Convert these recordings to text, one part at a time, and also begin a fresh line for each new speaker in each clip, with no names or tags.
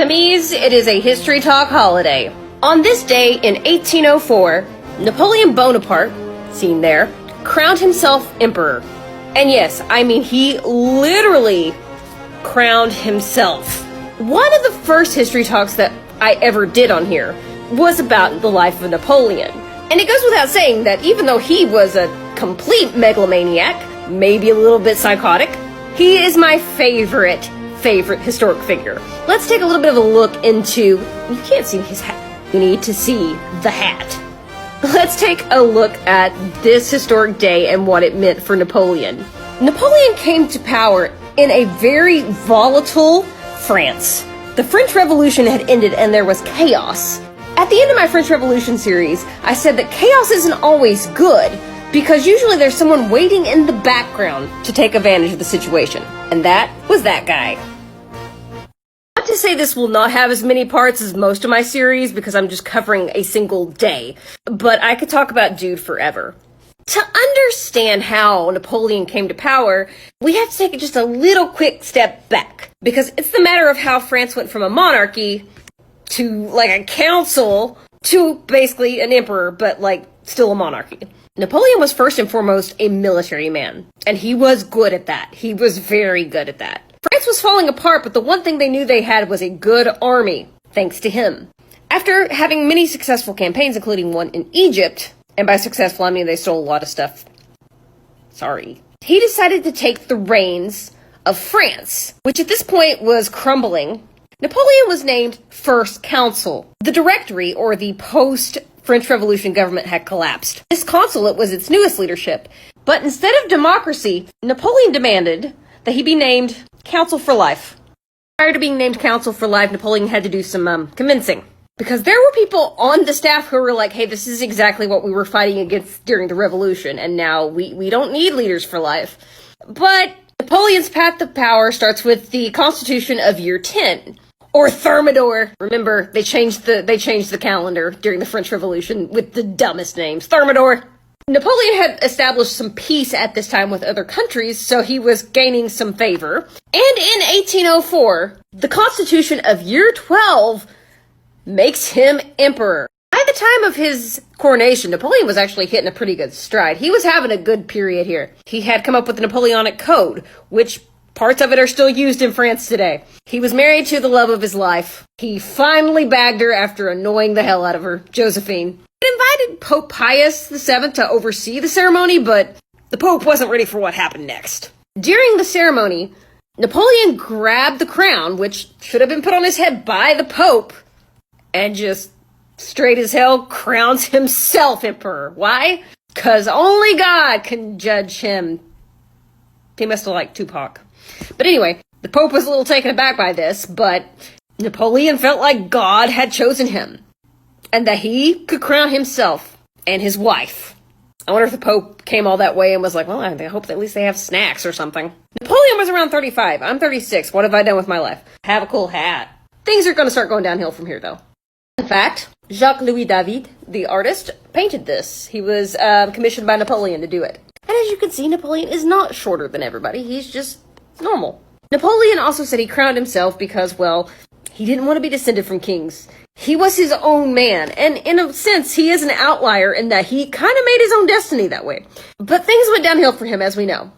Enemies, it is a History Talk holiday. On this day in 1804, Napoleon Bonaparte, seen there, crowned himself emperor. And yes, I mean he literally crowned himself. One of the first History Talks that I ever did on here was about the life of Napoleon. And it goes without saying that even though he was a complete megalomaniac, maybe a little bit psychotic, he is my favorite historic figure. Let's take a little bit of a look into, you can't see his hat, you need to see the hat. Let's take a look at this historic day and what it meant for Napoleon. Napoleon came to power in a very volatile France. The French Revolution had ended and there was chaos. At the end of my French Revolution series, I said that chaos isn't always good, because usually there's someone waiting in the background to take advantage of the situation. And that was that guy. Not to say this will not have as many parts as most of my series, because I'm just covering a single day, but I could talk about dude forever. To understand how Napoleon came to power, we have to take just a little quick step back, because it's the matter of how France went from a monarchy to like a council to basically an emperor, but like still a monarchy. Napoleon was first and foremost a military man, and he was good at that. He was very good at that. France was falling apart, but the one thing they knew they had was a good army, thanks to him. After having many successful campaigns, including one in Egypt, and by successful I mean they stole a lot of stuff, he decided to take the reins of France, which at this point was crumbling. Napoleon was named First Consul. The Directory, or the post-French Revolution government, had collapsed. This consulate was its newest leadership, but instead of democracy, Napoleon demanded that he be named Consul for life. Prior to being named Consul for life, Napoleon had to do some convincing, because there were people on the staff who were like, hey, this is exactly what we were fighting against during the revolution, and now we don't need leaders for life. But Napoleon's path to power starts with the Constitution of Year 10. Or Thermidor. Remember, they changed the calendar during the French Revolution with the dumbest names. Thermidor. Napoleon had established some peace at this time with other countries, so he was gaining some favor. And in 1804, the Constitution of Year 12 makes him emperor. By the time of his coronation, Napoleon was actually hitting a pretty good stride. He was having a good period here. He had come up with the Napoleonic Code, which parts of it are still used in France today. He was married to the love of his life. He finally bagged her after annoying the hell out of her, Josephine. He invited Pope Pius VII to oversee the ceremony, but the Pope wasn't ready for what happened next. During the ceremony, Napoleon grabbed the crown, which should have been put on his head by the Pope, and just straight as hell crowns himself emperor. Why? Because only God can judge him. He must have liked Tupac. But anyway, the Pope was a little taken aback by this, but Napoleon felt like God had chosen him, and that he could crown himself and his wife. I wonder if the Pope came all that way and was like, well, I hope that at least they have snacks or something. Napoleon was around 35. I'm 36. What have I done with my life? Have a cool hat. Things are going to start going downhill from here, though. In fact, Jacques-Louis David, the artist, painted this. He was commissioned by Napoleon to do it. And as you can see, Napoleon is not shorter than everybody. He's just normal. Napoleon also said he crowned himself because, well, he didn't want to be descended from kings. He was his own man, and in a sense, he is an outlier in that he kind of made his own destiny that way. But things went downhill for him, as we know.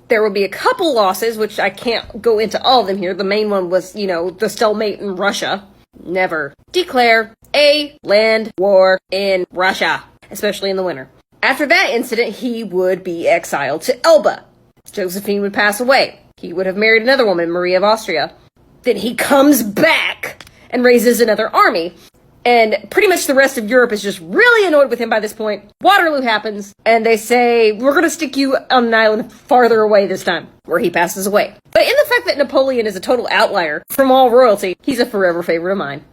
There will be a couple losses, which I can't go into all of them here. The main one was, the stalemate in Russia. Never declare a land war in Russia, especially in the winter. After that incident, he would be exiled to Elba. Josephine would pass away. He would have married another woman, Marie of Austria. Then he comes back and raises another army. And pretty much the rest of Europe is just really annoyed with him by this point. Waterloo happens, and they say, we're going to stick you on an island farther away this time, where he passes away. But in the fact that Napoleon is a total outlier from all royalty, he's a forever favorite of mine.